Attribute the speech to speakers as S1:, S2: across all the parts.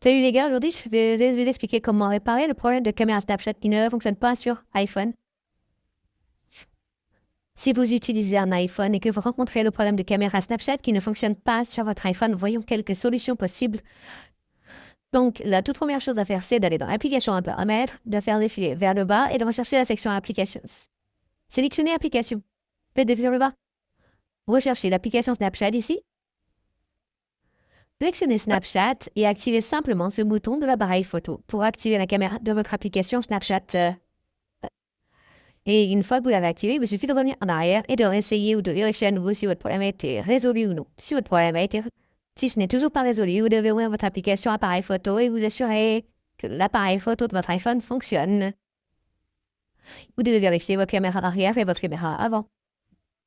S1: Salut les gars, aujourd'hui je vais vous expliquer comment réparer le problème de caméra Snapchat qui ne fonctionne pas sur iPhone. Si vous utilisez un iPhone et que vous rencontrez le problème de caméra Snapchat qui ne fonctionne pas sur votre iPhone, voyons quelques solutions possibles. Donc, la toute première chose à faire, c'est d'aller dans l'application un paramètre, de faire défiler vers le bas et de rechercher la section Applications. Sélectionnez Application. Faites défiler vers le bas. Recherchez l'application Snapchat ici. Sélectionnez Snapchat et activez simplement ce bouton de l'appareil photo pour activer la caméra de votre application Snapchat. Et une fois que vous l'avez activé, il vous suffit de revenir en arrière et de réessayer ou de vérifier à nouveau si votre problème a été résolu ou non. Si ce n'est toujours pas résolu, vous devez ouvrir votre application appareil photo et vous assurer que l'appareil photo de votre iPhone fonctionne. Vous devez vérifier votre caméra arrière et votre caméra avant.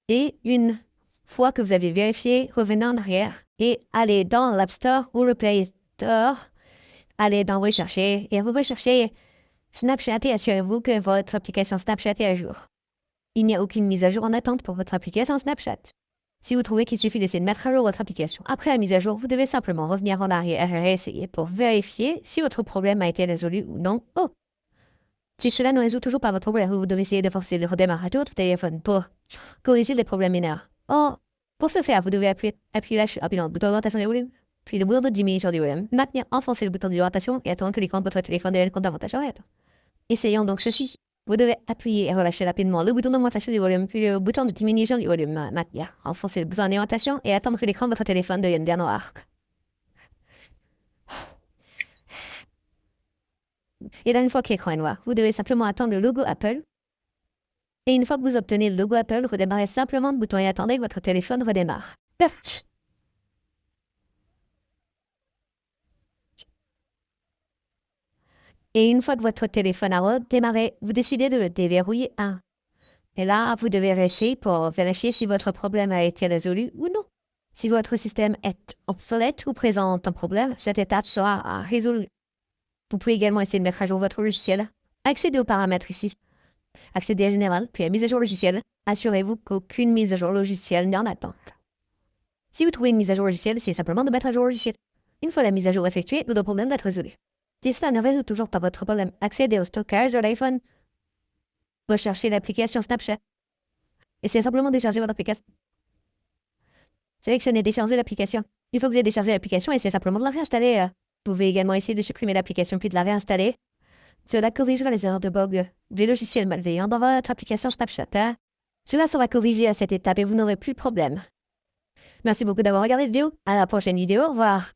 S1: Et une fois que vous avez vérifié, revenez en arrière et allez dans l'App Store ou le Play Store. Allez dans Rechercher et vous recherchez Snapchat et assurez-vous que votre application Snapchat est à jour. Il n'y a aucune mise à jour en attente pour votre application Snapchat. Si vous trouvez qu'il suffit d'essayer de mettre à jour votre application après la mise à jour, vous devez simplement revenir en arrière et réessayer pour vérifier si votre problème a été résolu ou non. Oh! Si cela ne résout toujours pas votre problème, vous devez essayer de forcer le redémarrage de votre téléphone pour corriger les problèmes mineurs. Oh! Pour ce faire, vous devez appuyer rapidement le bouton d'augmentation du volume, puis le bouton de diminution du volume. Maintenir, enfoncer le bouton d'augmentation et attendre que l'écran de votre téléphone devienne davantage arrête. Essayons donc ceci. Vous devez appuyer et relâcher rapidement le bouton d'augmentation du volume, puis le bouton de diminution du volume. Maintenant, enfoncez le bouton d'augmentation et attendre que l'écran de votre téléphone devienne bien noir. Et là, une fois que l'écran est noir, vous devez simplement attendre le logo Apple. Et une fois que vous obtenez le logo Apple, redémarrez simplement le bouton et attendez que votre téléphone redémarre. Et une fois que votre téléphone a redémarré, vous décidez de le déverrouiller. Et là, vous devez réessayer pour vérifier si votre problème a été résolu ou non. Si votre système est obsolète ou présente un problème, cette étape sera résolue. Vous pouvez également essayer de mettre à jour votre logiciel. Accédez aux paramètres ici. Accédez à Général, puis à Mise à jour logiciel. Assurez-vous qu'aucune mise à jour logicielle n'est en attente. Si vous trouvez une mise à jour logicielle, essayez simplement de mettre à jour le logiciel. Une fois la mise à jour effectuée, votre problème doit être résolu. Si cela ne résout toujours pas votre problème, accédez au stockage de l'iPhone. Recherchez l'application Snapchat. Essayez simplement de décharger votre application. Sélectionnez décharger l'application. Une fois que vous avez déchargé l'application, essayez simplement de la réinstaller. Vous pouvez également essayer de supprimer l'application puis de la réinstaller. Cela corrigera les erreurs de bug des logiciels malveillants dans votre application Snapchat. Cela sera corrigé à cette étape et vous n'aurez plus de problème. Merci beaucoup d'avoir regardé la vidéo. À la prochaine vidéo. Au revoir.